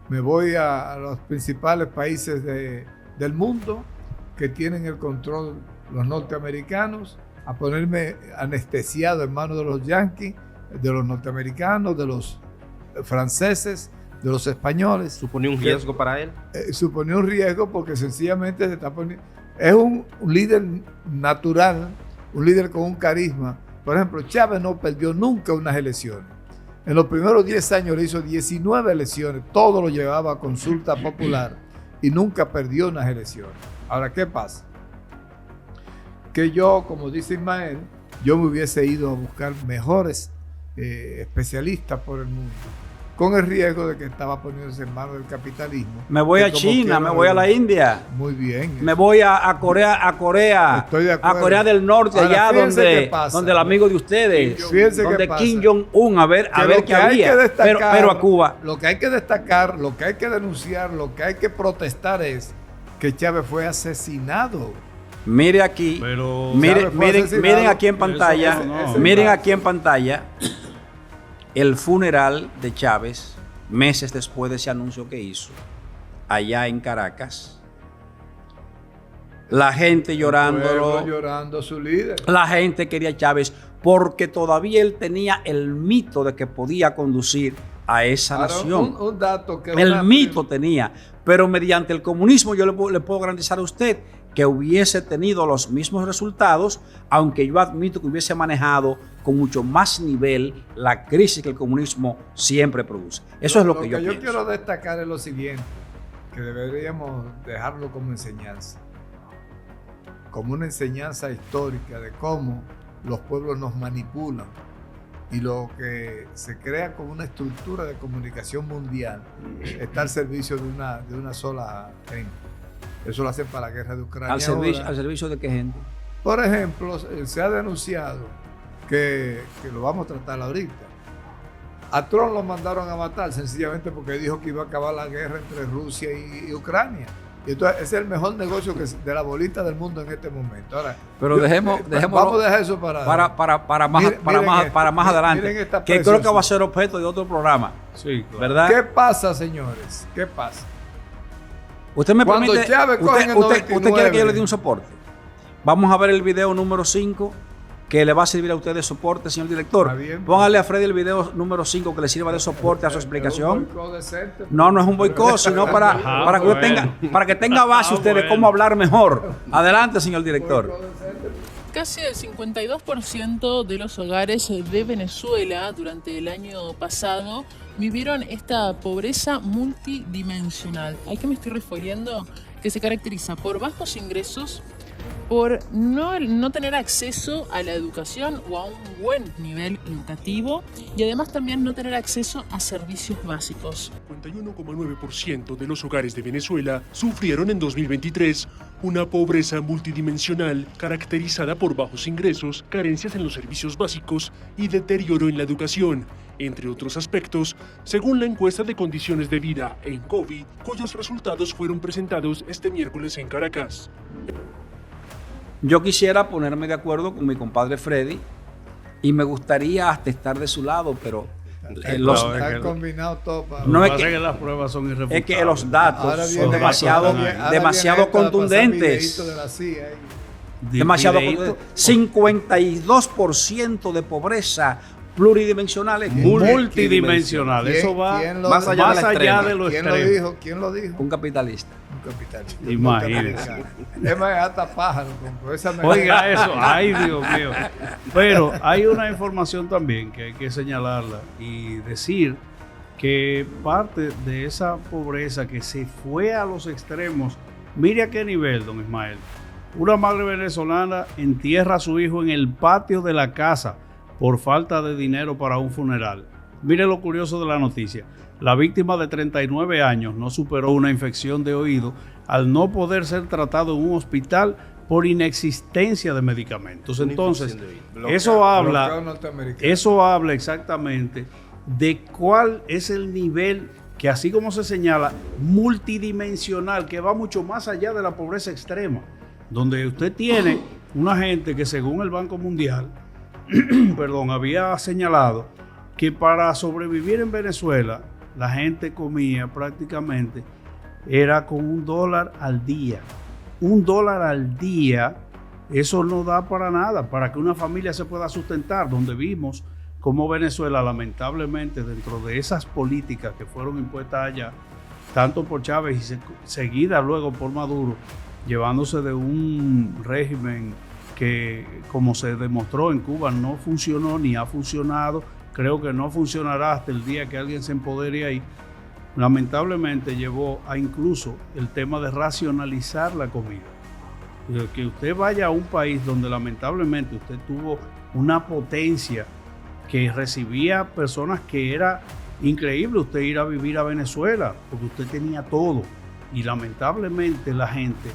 me voy a los principales países del mundo que tienen el control, los norteamericanos, a ponerme anestesiado en manos de los yanquis, de los norteamericanos, de los franceses, de los españoles. ¿Suponía un riesgo para él? Suponía un riesgo porque sencillamente se está poniendo... Es un líder natural, un líder con un carisma. Por ejemplo, Chávez no perdió nunca unas elecciones. En los primeros 10 años le hizo 19 elecciones, todo lo llevaba a consulta popular y nunca perdió unas elecciones. Ahora, ¿qué pasa? Que yo, como dice Ismael, yo me hubiese ido a buscar mejores especialistas por el mundo, con el riesgo de que estaba poniéndose en manos del capitalismo. Me voy a China, me voy a la India. Muy bien. Me voy a Corea, Estoy de acuerdo. a Corea del Norte, ahora, allá donde el amigo de ustedes, donde Kim Jong-un, a ver qué había. Pero a Cuba. Lo que hay que destacar, lo que hay que denunciar, lo que hay que protestar es que Chávez fue asesinado. Mire aquí, miren aquí en pantalla, miren aquí en pantalla el funeral de Chávez, meses después de ese anuncio que hizo, allá en Caracas. La gente llorándolo. Llorando a su líder. La gente quería a Chávez porque todavía él tenía el mito de que podía conducir a esa nación. Un dato que el mito tenía, pero mediante el comunismo yo le puedo garantizar a usted que hubiese tenido los mismos resultados, aunque yo admito que hubiese manejado con mucho más nivel la crisis que el comunismo siempre produce. Eso es lo que yo pienso. Yo quiero destacar es lo siguiente, que deberíamos dejarlo como enseñanza, como una enseñanza histórica de cómo los pueblos nos manipulan y lo que se crea como una estructura de comunicación mundial está al servicio de una sola gente. Eso lo hacen para la guerra de Ucrania. ¿Al servicio de qué gente? Por ejemplo, se ha denunciado que lo vamos a tratar ahorita. A Trump lo mandaron a matar sencillamente porque dijo que iba a acabar la guerra entre Rusia y Ucrania. Y entonces ese es el mejor negocio de la bolita del mundo en este momento. Ahora, pero dejemos vamos a dejar eso para más adelante, que creo que va a ser objeto de otro programa. Sí, claro. ¿Verdad? ¿Qué pasa, señores? ¿Qué pasa? Usted me Cuando permite, usted quiere que yo le dé un soporte. Vamos a ver el video número 5 que le va a servir a usted de soporte, señor director. Póngale a Freddy el video número 5 que le sirva de soporte a su explicación. No es un boicot, sino para que tenga base usted de cómo hablar mejor. Adelante, señor director. Casi el 52% de los hogares de Venezuela durante el año pasado vivieron esta pobreza multidimensional. ¿A qué me estoy refiriendo? Que se caracteriza por bajos ingresos, por no tener acceso a la educación o a un buen nivel educativo y además también no tener acceso a servicios básicos. 51,9% de los hogares de Venezuela sufrieron en 2023 una pobreza multidimensional caracterizada por bajos ingresos, carencias en los servicios básicos y deterioro en la educación, entre otros aspectos, según la encuesta de condiciones de vida en COVID, cuyos resultados fueron presentados este miércoles en Caracas. Yo quisiera ponerme de acuerdo con mi compadre Freddy y me gustaría hasta estar de su lado, pero están combinados todos. No es que las pruebas son irrefutables. Es que los datos son demasiado contundentes. Demasiado contundentes. 52% de pobrisa pluridimensionales, multidimensionales. Eso va más allá de lo extremo. ¿Quién lo dijo? Un capitalista. Imagínese. Es más, hasta pájaro. Oiga eso, ay Dios mío. Pero hay una información también que hay que señalarla y decir que parte de esa pobreza que se fue a los extremos, mire a qué nivel, don Ismael. Una madre venezolana entierra a su hijo en el patio de la casa por falta de dinero para un funeral. Mire lo curioso de la noticia. La víctima de 39 años no superó una infección de oído al no poder ser tratado en un hospital por inexistencia de medicamentos. Entonces, eso habla exactamente de cuál es el nivel que, así como se señala, multidimensional, que va mucho más allá de la pobreza extrema, donde usted tiene una gente que, según el Banco Mundial, había señalado que para sobrevivir en Venezuela la gente comía prácticamente era con $1 al día. $1 al día, eso no da para nada, para que una familia se pueda sustentar, donde vimos cómo Venezuela, lamentablemente, dentro de esas políticas que fueron impuestas allá, tanto por Chávez y seguida luego por Maduro, llevándose de un régimen que, como se demostró en Cuba, no funcionó ni ha funcionado. Creo que no funcionará hasta el día que alguien se empodere ahí. Lamentablemente llevó a incluso el tema de racionalizar la comida. Que usted vaya a un país donde lamentablemente usted tuvo una potencia que recibía personas que era increíble usted ir a vivir a Venezuela, porque usted tenía todo. Y lamentablemente la gente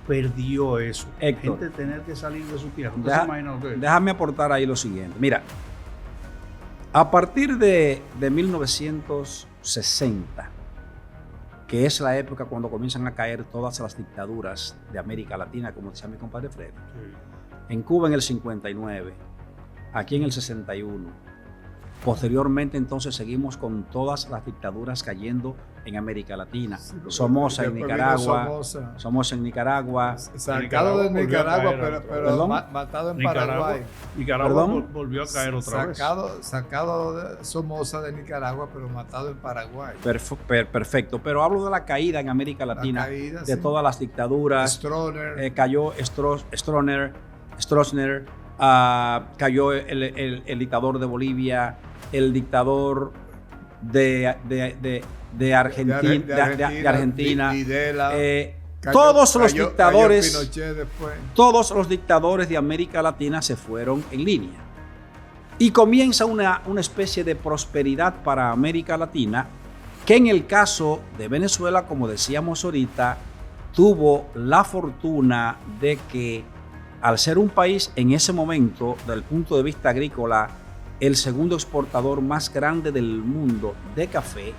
perdió eso. Héctor, gente tener que salir de su tierra. Déjame aportar ahí lo siguiente. Mira, a partir de 1960, que es la época cuando comienzan a caer todas las dictaduras de América Latina, como decía mi compadre Fred, en Cuba en el 59, aquí en el 61, posteriormente entonces seguimos con todas las dictaduras cayendo en América Latina. Somoza en Nicaragua, sacado de Nicaragua, pero matado en Paraguay. Nicaragua volvió a caer otra vez. Sacado de Somoza de Nicaragua, pero matado en Paraguay. Perfecto, pero hablo de la caída en América Latina, de todas las dictaduras. Stroessner. Cayó Stroessner, cayó el dictador de Bolivia, el dictador de Argentina, Videla, todos los dictadores de América Latina se fueron en línea. Y comienza una especie de prosperidad para América Latina, que en el caso de Venezuela, como decíamos ahorita, tuvo la fortuna de que, al ser un país en ese momento, desde el punto de vista agrícola, el segundo exportador más grande del mundo de café,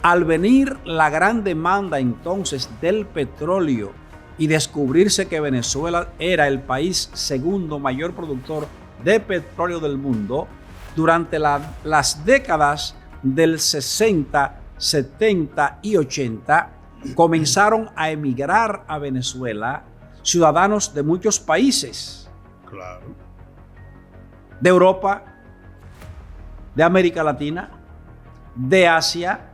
al venir la gran demanda entonces del petróleo y descubrirse que Venezuela era el país segundo mayor productor de petróleo del mundo, durante las décadas del 60, 70 y 80, comenzaron a emigrar a Venezuela ciudadanos de muchos países. Claro. De Europa, de América Latina, de Asia,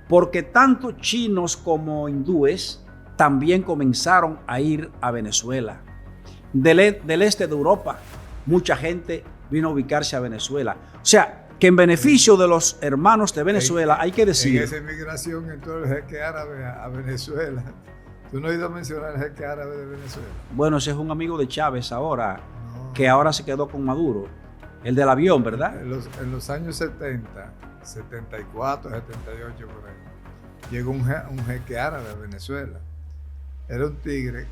porque tanto chinos como hindúes también comenzaron a ir a Venezuela. Del este de Europa, mucha gente vino a ubicarse a Venezuela. O sea, que en beneficio de los hermanos de Venezuela, hay que decir... En esa inmigración entró el jeque árabe a Venezuela. ¿Tú no has oído mencionar el jeque árabe de Venezuela? Bueno, ese es un amigo de Chávez ahora, que ahora se quedó con Maduro. El del avión, ¿verdad? En los años 70, 74, 78, por ahí, llegó un jeque árabe a Venezuela. Era un tigre,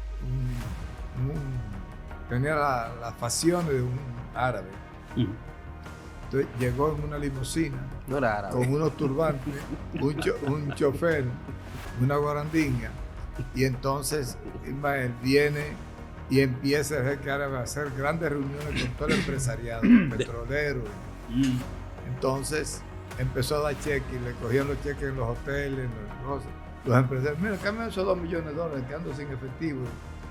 tenía las facciones de un árabe. Entonces llegó en una limusina, no era árabe, con unos turbantes, un chofer, una guarandinga, y entonces Ismael viene y empieza el jeque árabe a hacer grandes reuniones con todo el empresariado, petrolero. Entonces empezó a dar cheques y le cogían los cheques en los hoteles, los empresarios. Mira, cámbiame esos $2 millones que ando sin efectivo.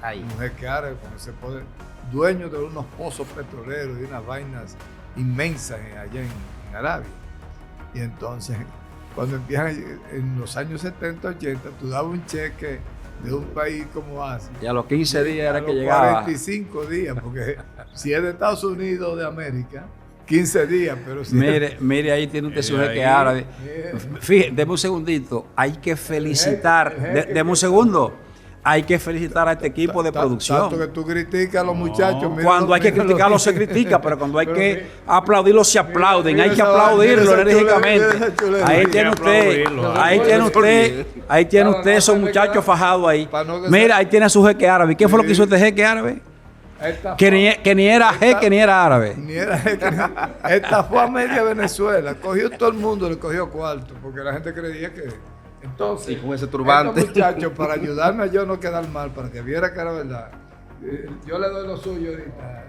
Un jeque árabe con ese poder, dueño de unos pozos petroleros y unas vainas inmensas allá en Arabia. Y entonces, cuando empiezan en los años 70, 80, tú dabas un cheque de un país como Asia. Y a los 15 días era que llegaba. 45 días, porque si es de Estados Unidos de América, 15 días, pero si mire, ahí tiene usted su jeque árabe. Fíjate, deme un segundito. Hay que felicitar. Deme un segundo. hay que felicitar a este equipo de producción. Tanto que tú criticas a los muchachos. Cuando hay que criticarlos se critica, pero cuando hay que aplaudirlos se aplauden. Hay que aplaudirlo enérgicamente. Ahí tiene usted esos muchachos fajados ahí. Mira, ahí tiene a su jeque árabe. ¿Qué fue lo que hizo este jeque árabe? Que ni era jeque ni era árabe. Esta fue a media Venezuela. Cogió todo el mundo, le cogió cuarto, porque la gente creía que... Entonces, con ese turbante. Estos muchachos, para ayudarme a yo no quedar mal, para que viera que era verdad, yo le doy lo suyo ahorita.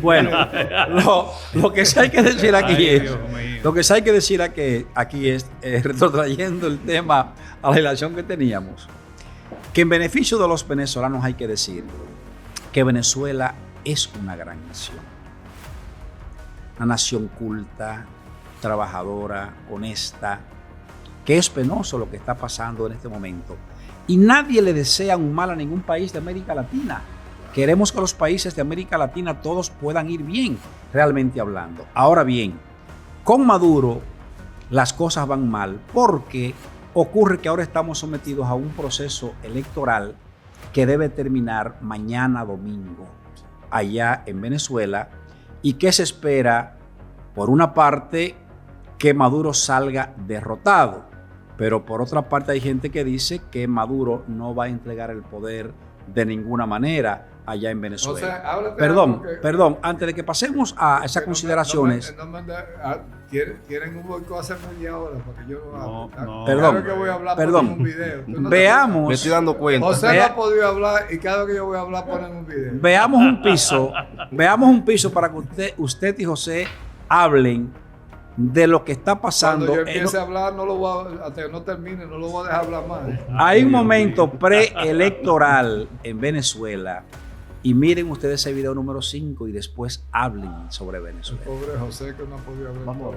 Bueno, lo que sí hay que decir aquí es, retrotrayendo el tema a la relación que teníamos, que en beneficio de los venezolanos hay que decir que Venezuela es una gran nación. Una nación culta, trabajadora, honesta, que es penoso lo que está pasando en este momento. Y nadie le desea un mal a ningún país de América Latina. Queremos que los países de América Latina todos puedan ir bien, realmente hablando. Ahora bien, con Maduro las cosas van mal porque ocurre que ahora estamos sometidos a un proceso electoral que debe terminar mañana domingo allá en Venezuela y que se espera, por una parte, que Maduro salga derrotado. Pero por otra parte hay gente que dice que Maduro no va a entregar el poder de ninguna manera allá en Venezuela. O sea, perdón, antes de que pasemos a esas consideraciones. Quieren un boicot hace media hora porque yo no. Perdón. Que voy a hablar, perdón. Un video. Veamos. Me estoy dando cuenta. José no ha podido hablar y cada vez que yo voy a hablar ponen un video. Veamos un piso para que usted y José hablen de lo que está pasando. Cuando yo empiece a hablar, hasta que no termine, no lo voy a dejar hablar más. Hay un momento preelectoral en Venezuela y miren ustedes ese video número 5 y después hablen sobre Venezuela. El pobre José que no ha podido hablar. Vamos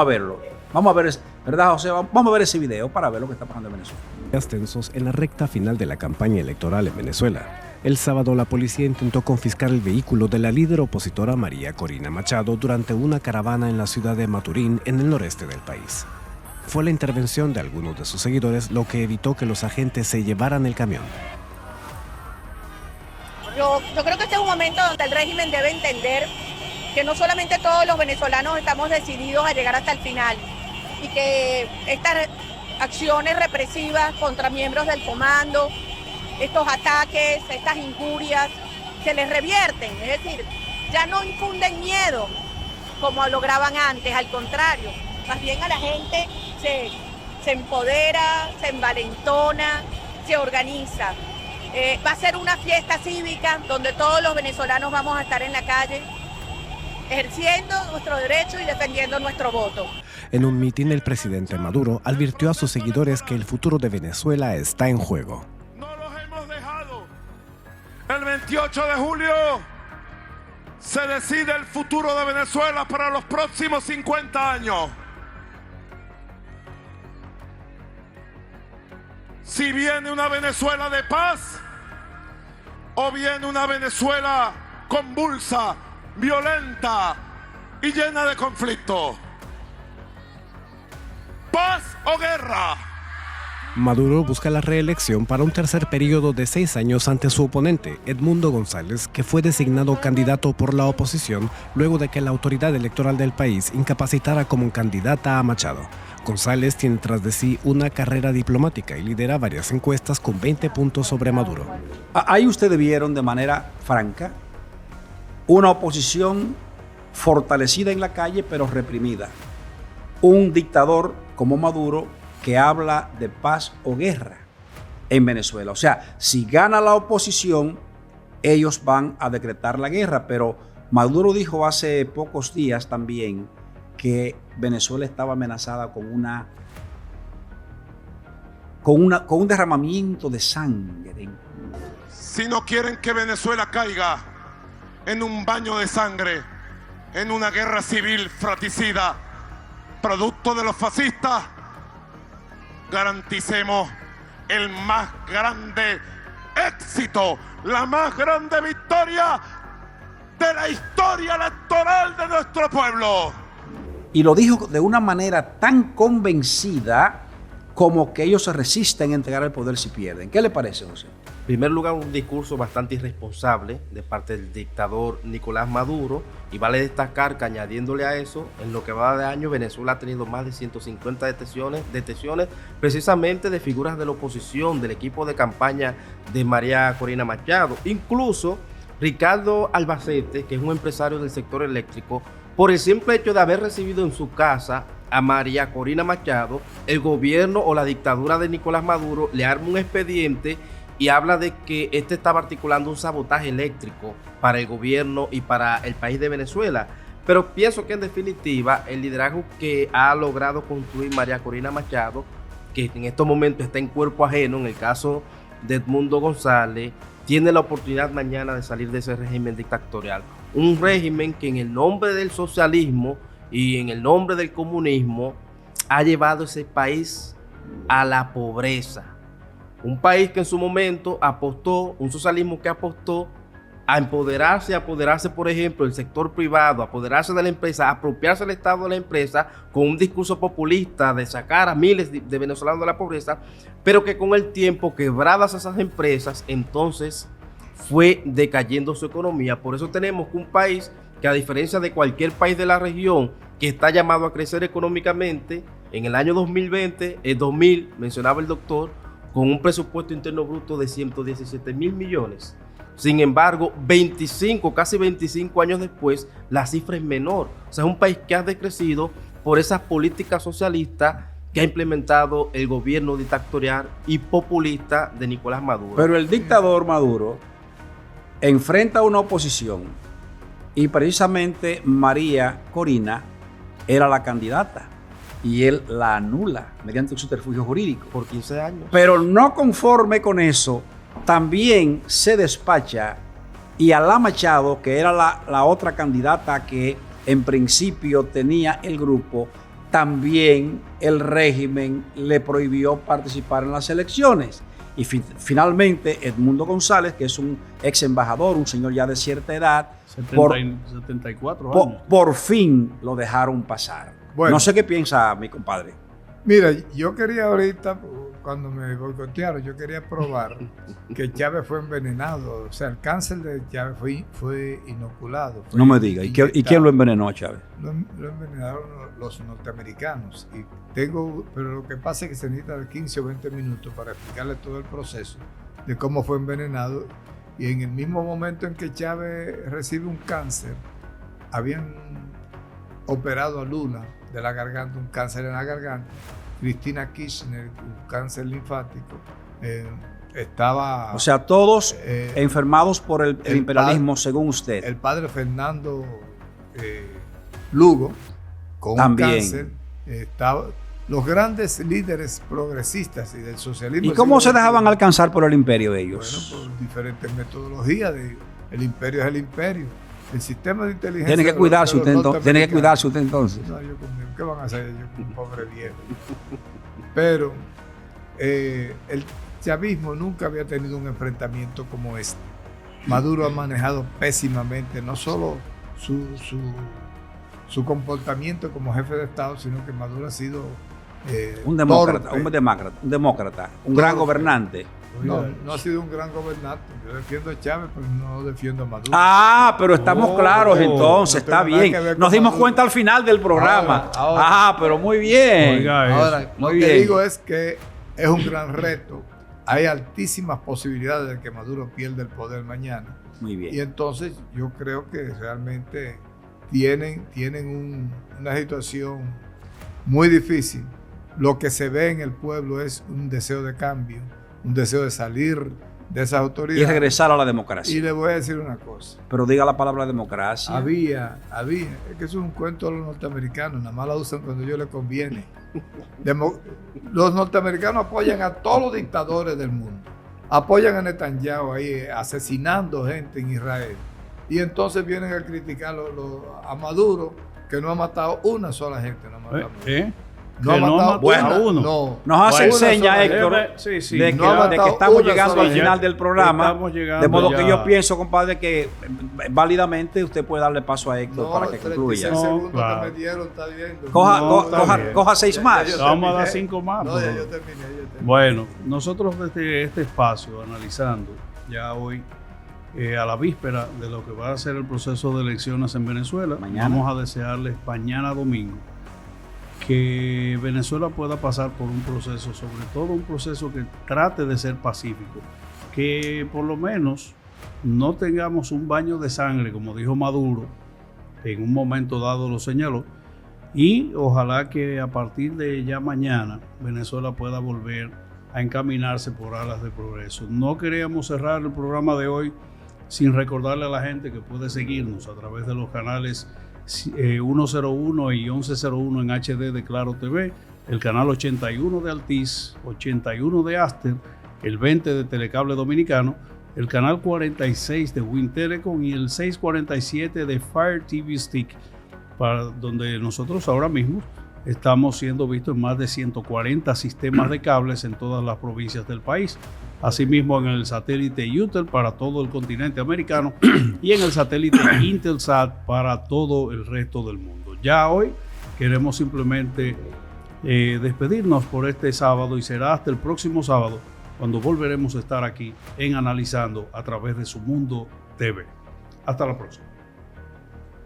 a verlo. Vamos a ver, ¿verdad, José? Vamos a ver ese video para ver lo que está pasando en Venezuela. Tensos en la recta final de la campaña electoral en Venezuela. El sábado la policía intentó confiscar el vehículo de la líder opositora María Corina Machado durante una caravana en la ciudad de Maturín, en el noreste del país. Fue la intervención de algunos de sus seguidores lo que evitó que los agentes se llevaran el camión. Yo creo que este es un momento donde el régimen debe entender que no solamente todos los venezolanos estamos decididos a llegar hasta el final y que estas acciones represivas contra miembros del comando, estos ataques, estas injurias, se les revierten, es decir, ya no infunden miedo como lograban antes, al contrario, más bien a la gente se empodera, se envalentona, se organiza. Va a ser una fiesta cívica donde todos los venezolanos vamos a estar en la calle ejerciendo nuestro derecho y defendiendo nuestro voto. En un mitin, el presidente Maduro advirtió a sus seguidores que el futuro de Venezuela está en juego. El 28 de julio se decide el futuro de Venezuela para los próximos 50 años. Si viene una Venezuela de paz o viene una Venezuela convulsa, violenta y llena de conflictos. ¿Paz o guerra? Maduro busca la reelección para un tercer periodo de 6 años ante su oponente, Edmundo González, que fue designado candidato por la oposición luego de que la autoridad electoral del país incapacitara como candidata a Machado. González tiene tras de sí una carrera diplomática y lidera varias encuestas con 20 puntos sobre Maduro. Ahí ustedes vieron de manera franca una oposición fortalecida en la calle pero reprimida. Un dictador como Maduro que habla de paz o guerra en Venezuela. O sea, si gana la oposición, ellos van a decretar la guerra, pero Maduro dijo hace pocos días también que Venezuela estaba amenazada con un derramamiento de sangre. Si no quieren que Venezuela caiga en un baño de sangre, en una guerra civil fratricida, producto de los fascistas, garanticemos el más grande éxito, la más grande victoria de la historia electoral de nuestro pueblo. Y lo dijo de una manera tan convencida como que ellos se resisten a entregar el poder si pierden. ¿Qué le parece, José? En primer lugar, un discurso bastante irresponsable de parte del dictador Nicolás Maduro, y vale destacar que añadiéndole a eso, en lo que va de año, Venezuela ha tenido más de 150 detenciones precisamente de figuras de la oposición, del equipo de campaña de María Corina Machado. Incluso Ricardo Albacete, que es un empresario del sector eléctrico, por el simple hecho de haber recibido en su casa a María Corina Machado, el gobierno o la dictadura de Nicolás Maduro le arma un expediente y habla de que este estaba articulando un sabotaje eléctrico para el gobierno y para el país de Venezuela. Pero pienso que en definitiva el liderazgo que ha logrado construir María Corina Machado, que en estos momentos está en cuerpo ajeno, en el caso de Edmundo González, tiene la oportunidad mañana de salir de ese régimen dictatorial. Un régimen que en el nombre del socialismo y en el nombre del comunismo ha llevado ese país a la pobreza. Un país que en su momento apostó, un socialismo que apostó a apoderarse, por ejemplo, del sector privado, apoderarse de la empresa, apropiarse del Estado de la empresa con un discurso populista de sacar a miles de venezolanos de la pobreza, pero que con el tiempo, quebradas esas empresas, entonces fue decayendo su economía. Por eso tenemos que un país que, a diferencia de cualquier país de la región que está llamado a crecer económicamente, en el año 2020, el 2000, mencionaba el doctor, con un presupuesto interno bruto de 117.000 millones. Sin embargo, casi 25 años después, la cifra es menor. O sea, es un país que ha decrecido por esas políticas socialistas que ha implementado el gobierno dictatorial y populista de Nicolás Maduro. Pero el dictador Maduro enfrenta a una oposición y precisamente María Corina era la candidata y él la anula mediante un subterfugio jurídico. Por 15 años. Pero no conforme con eso, también se despacha y a la Machado, que era la otra candidata que en principio tenía el grupo, también el régimen le prohibió participar en las elecciones. Y finalmente Edmundo González, que es un ex embajador, un señor ya de cierta edad, 74 años. Por fin lo dejaron pasar. Bueno, no sé qué piensa mi compadre. Mira, yo quería ahorita, cuando me boicotearon, yo quería probar que Chávez fue envenenado. O sea, el cáncer de Chávez fue inoculado. No me diga. ¿Y quién lo envenenó a Chávez? Lo envenenaron los norteamericanos. Pero lo que pasa es que se necesita de 15 o 20 minutos para explicarle todo el proceso de cómo fue envenenado. Y en el mismo momento en que Chávez recibe un cáncer, habían operado a Lula de la garganta, un cáncer en la garganta. Cristina Kirchner, un cáncer linfático, estaba... O sea, todos enfermados por el imperialismo, según usted. El padre Fernando Lugo, con también un cáncer, estaba... Los grandes líderes progresistas y del socialismo... ¿Y cómo se dejaban alcanzar por el imperio de ellos? Bueno, por diferentes metodologías. El imperio es el imperio. El sistema de inteligencia... Tiene que cuidarse usted entonces. No, ¿qué van a hacer ellos con un pobre viejo? Pero el chavismo nunca había tenido un enfrentamiento como este. Maduro ha manejado pésimamente no solo su comportamiento como jefe de Estado, sino que Maduro ha sido un demócrata, un gran gobernante. No ha sido un gran gobernante. Yo defiendo a Chávez, pero no defiendo a Maduro. Pero estamos claros entonces, está bien. Nos dimos cuenta al final del programa. Ahora, pero muy bien. Ahora, lo que digo es que es un gran reto. Hay altísimas posibilidades de que Maduro pierda el poder mañana. Muy bien. Y entonces yo creo que realmente tienen una situación muy difícil. Lo que se ve en el pueblo es un deseo de cambio, un deseo de salir de esas autoridades. Y regresar a la democracia. Y le voy a decir una cosa. Pero diga la palabra democracia. Había. Es que eso es un cuento de los norteamericanos, nada más la usan cuando a ellos les conviene. Los norteamericanos apoyan a todos los dictadores del mundo. Apoyan a Netanyahu ahí asesinando gente en Israel. Y entonces vienen a criticar a Maduro, que no ha matado una sola gente. Nos hace señas, Héctor, de que estamos llegando al final del programa. De modo que yo pienso, compadre, que válidamente usted puede darle paso a Héctor para que concluya. Coja 6 más. Vamos a dar 5 más. Bueno, nosotros desde este espacio, analizando ya hoy, a la víspera de lo que va a ser el proceso de elecciones en Venezuela, vamos a desearles mañana domingo que Venezuela pueda pasar por un proceso, sobre todo un proceso que trate de ser pacífico, que por lo menos no tengamos un baño de sangre, como dijo Maduro, en un momento dado lo señaló, y ojalá que a partir de ya mañana Venezuela pueda volver a encaminarse por alas de progreso. No queríamos cerrar el programa de hoy sin recordarle a la gente que puede seguirnos a través de los canales 101 y 1101 en HD de Claro TV, el canal 81 de Altiz, 81 de Aster, el 20 de Telecable Dominicano, el canal 46 de Win Telecom y el 647 de Fire TV Stick, para donde nosotros ahora mismo estamos siendo vistos en más de 140 sistemas de cables en todas las provincias del país. Asimismo en el satélite Utel para todo el continente americano y en el satélite Intelsat para todo el resto del mundo. Ya hoy queremos simplemente despedirnos por este sábado y será hasta el próximo sábado cuando volveremos a estar aquí en Analizando a través de Su Mundo TV. Hasta la próxima.